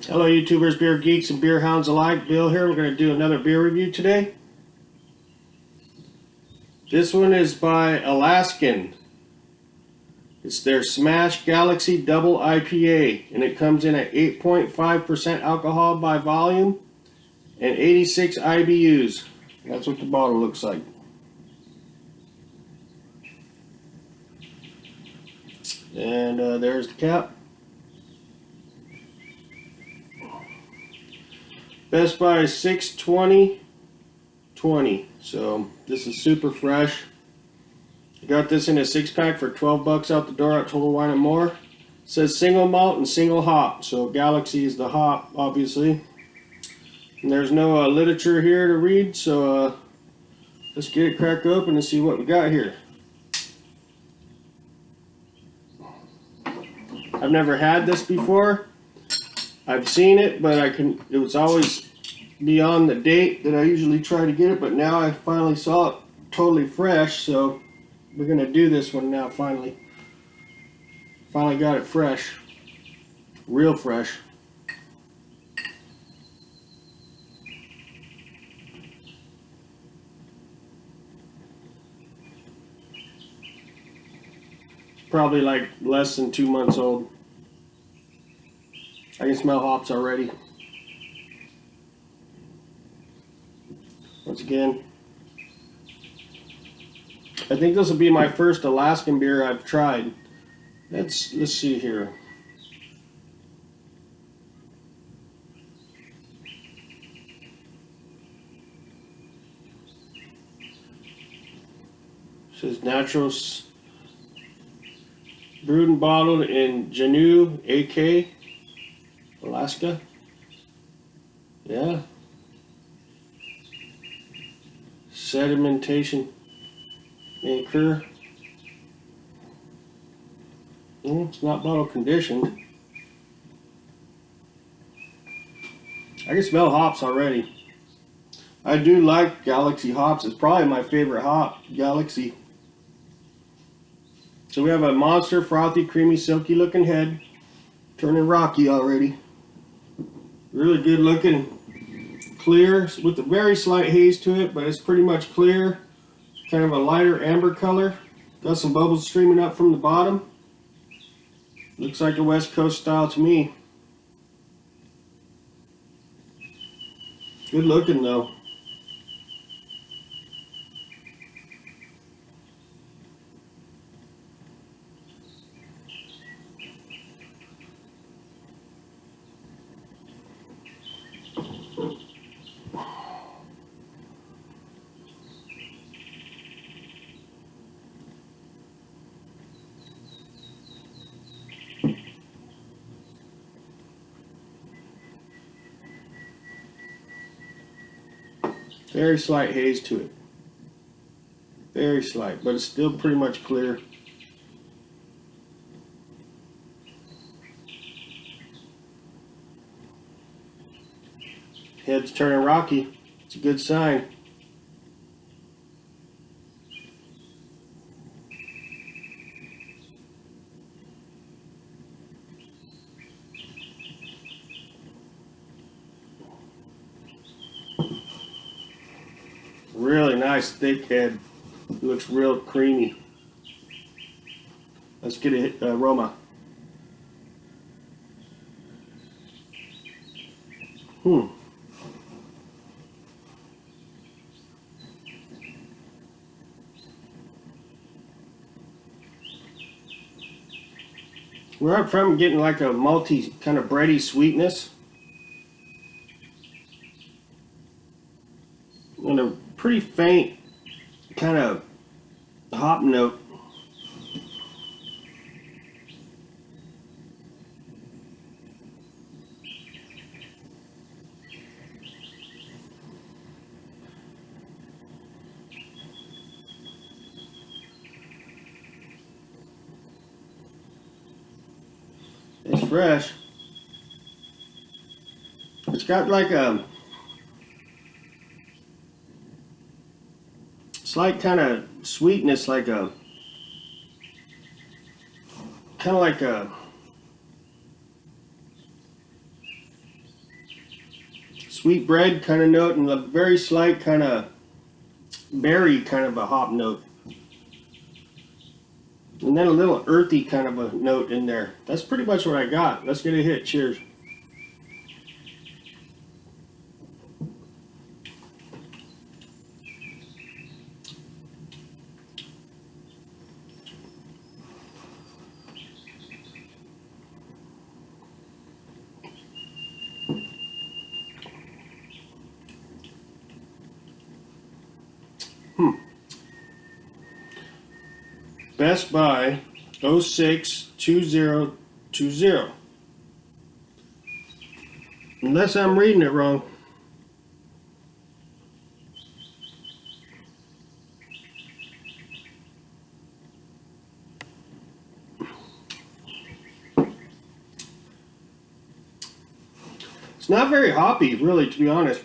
Hello YouTubers, beer geeks, and beer hounds alike. Bill here. We're going to do another beer review today. This one is by Alaskan. It's their Smash Galaxy Double IPA, and it comes in at 8.5% alcohol by volume and 86 IBUs. That's what the bottle looks like. And there's the cap. Best Buy is 6/20/20. So this is super fresh. I got this in a 6-pack for 12 bucks out the door at Total Wine and More. It says single malt and single hop. So Galaxy is the hop, obviously. And there's no literature here to read, so let's get it cracked open and see what we got here. I've never had this before. I've seen it, but it was always beyond the date that I usually try to get it, but now I finally saw it totally fresh, so we're going to do this one now finally. Finally got it fresh. Real fresh. It's probably like less than 2 months old. I can smell hops already. Once again, I think this will be my first Alaskan beer I've tried. Let's see here. It says natural, brewed and bottled in Juneau, AK, Alaska. Yeah. Sedimentation may occur. It's not bottle conditioned. I can smell hops already. I do like Galaxy hops. It's probably my favorite hop, Galaxy. So we have a monster, frothy, creamy, silky looking head. Turning rocky already. Really good looking. Clear with a very slight haze to it, but it's pretty much clear. Kind of a lighter amber color. Got some bubbles streaming up from the bottom. Looks like a West Coast style to me. Good looking though. Very slight haze to it. Very slight, but it's still pretty much clear. Head's turning rocky. It's a good sign. Really nice thick head. It looks real creamy. Let's get a aroma. We're up front getting like a malty kind of bready sweetness. And a pretty faint kind of hop note. It's fresh. It's got like a slight kind of sweetness, like a kind of like a sweet bread kind of note and a very slight kind of berry kind of a hop note. And then a little earthy kind of a note in there. That's pretty much what I got. Let's get a hit. Cheers. Best Buy 062020. Unless I'm reading it wrong. It's not very hoppy, really, to be honest.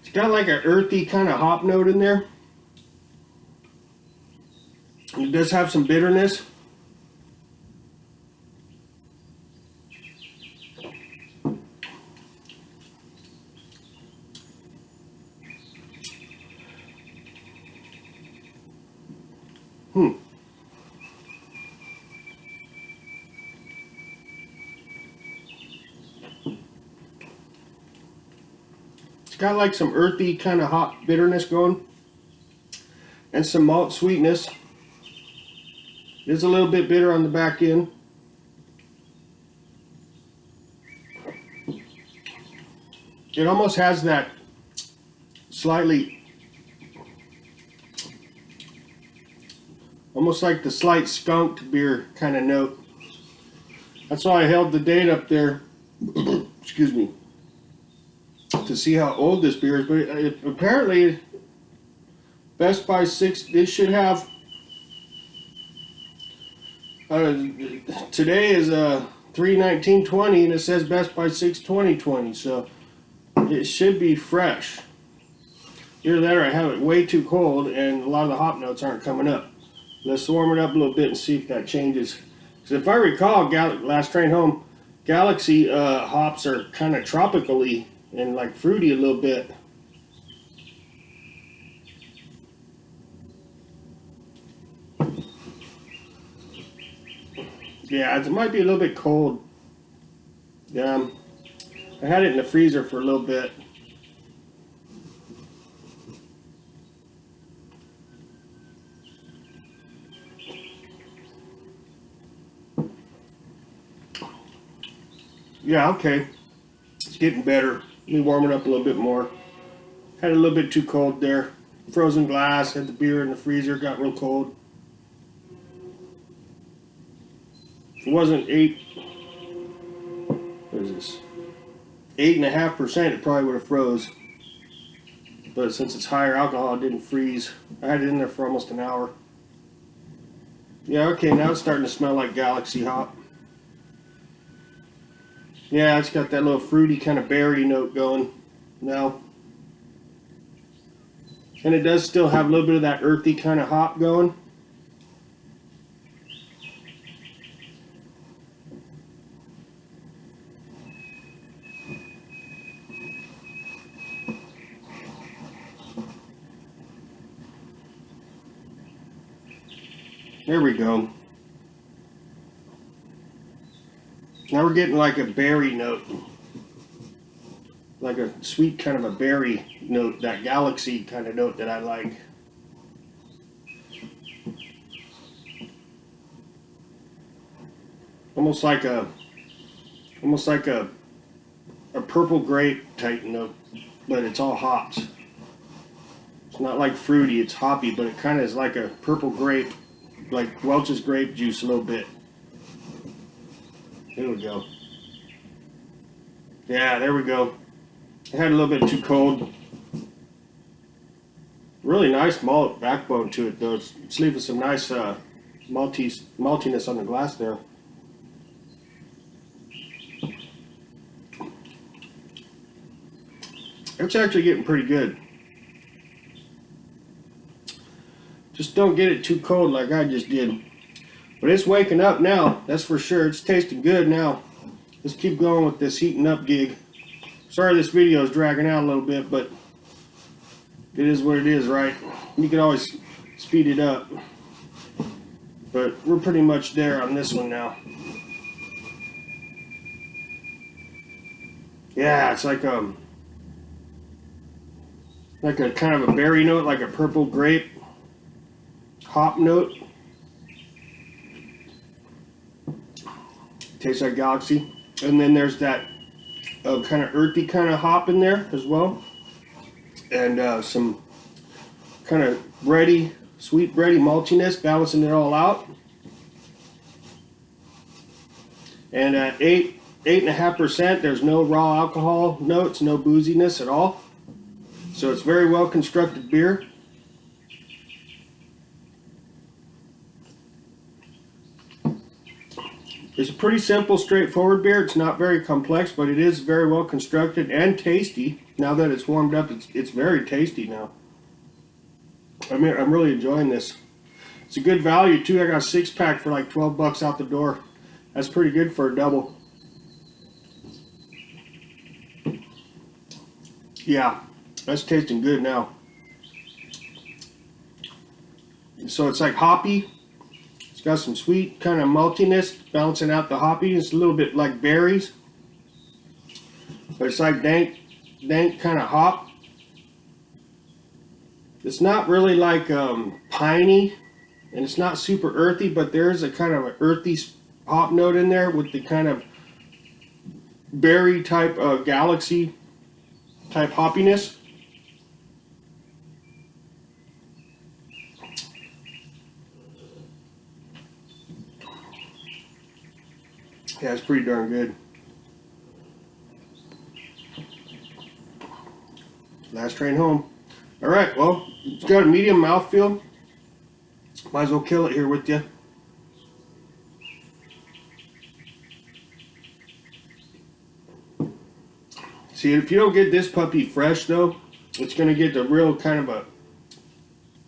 It's got like an earthy kind of hop note in there. It does have some bitterness. It's got like some earthy kind of hop bitterness going. And some malt sweetness. It is a little bit bitter on the back end. It almost has that slightly, almost like the slight skunked beer kind of note. That's why I held the date up there, excuse me, to see how old this beer is. But apparently, Best Buy 6, they should have, today is 3/19/20 and it says Best Buy 6/20/20, so it should be fresh. Either that or I have it way too cold and a lot of the hop notes aren't coming up. Let's warm it up a little bit and see if that changes. Because if I recall, last train home, Galaxy hops are kind of tropically and like fruity a little bit. Yeah, it might be a little bit cold. Yeah, I had it in the freezer for a little bit. Yeah, okay. It's getting better. Let me warm it up a little bit more. Had it a little bit too cold there. Frozen glass, had the beer in the freezer, got real cold. If it wasn't what is this? 8.5%, it probably would have froze. But since it's higher alcohol, it didn't freeze. I had it in there for almost an hour. Yeah, okay, now it's starting to smell like Galaxy hop. Yeah, it's got that little fruity kind of berry note going now. And it does still have a little bit of that earthy kind of hop going. There we go. Now we're getting like a berry note. Like a sweet kind of a berry note, that Galaxy kind of note that I like. Almost like a purple grape type note, but it's all hops. It's not like fruity, it's hoppy, but it kind of is like a purple grape, like Welch's grape juice a little bit. There we go. Yeah, there we go. I had a little bit too cold. Really nice malt backbone to it, though. It's leaving some nice maltiness on the glass there. It's actually getting pretty good. Just don't get it too cold like I just did. But it's waking up now, that's for sure. It's tasting good now. Let's keep going with this heating up gig. Sorry this video is dragging out a little bit, but it is what it is, right? You can always speed it up. But we're pretty much there on this one now. Yeah, it's like a kind of a berry note, like a purple grape hop note. Tastes like Galaxy. And then there's that kind of earthy kind of hop in there as well. And some kind of bready, sweet bready maltiness, balancing it all out. And at 8.5%, there's no raw alcohol notes, no booziness at all. So it's very well constructed beer. It's a pretty simple, straightforward beer. It's not very complex, but it is very well constructed and tasty. Now that it's warmed up, it's very tasty now. I mean, I'm really enjoying this. It's a good value too. I got a 6-pack for like 12 bucks out the door. That's pretty good for a double. Yeah, that's tasting good now. So it's like hoppy. It's got some sweet kind of maltiness, balancing out the hoppy. It's a little bit like berries, but it's like dank kind of hop. It's not really like piney, and it's not super earthy, but there's a kind of an earthy hop note in there with the kind of berry type Galaxy type hoppiness. Yeah, it's pretty darn good. Last train home. All right, well, it's got a medium mouthfeel. Might as well kill it here with you. See, if you don't get this puppy fresh though, it's gonna get the real kind of a,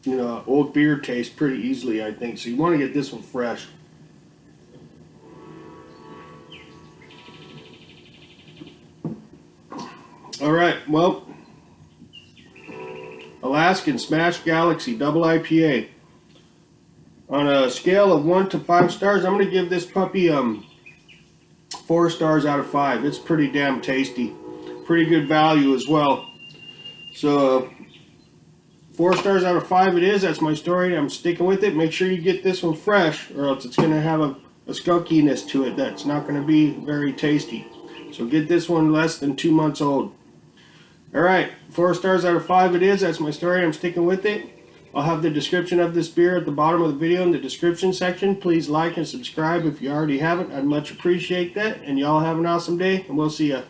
you know, old beer taste pretty easily, I think. So you want to get this one fresh. All right, well, Alaskan Smash Galaxy Double IPA. On a scale of 1 to 5 stars, I'm going to give this puppy 4 stars out of 5. It's pretty damn tasty. Pretty good value as well. So 4 stars out of 5 it is. That's my story. I'm sticking with it. Make sure you get this one fresh, or else it's going to have a skunkiness to it that's not going to be very tasty. So get this one less than 2 months old. Alright, 4 stars out of 5 it is. That's my story. I'm sticking with it. I'll have the description of this beer at the bottom of the video in the description section. Please like and subscribe if you already haven't. I'd much appreciate that. And y'all have an awesome day, and we'll see ya.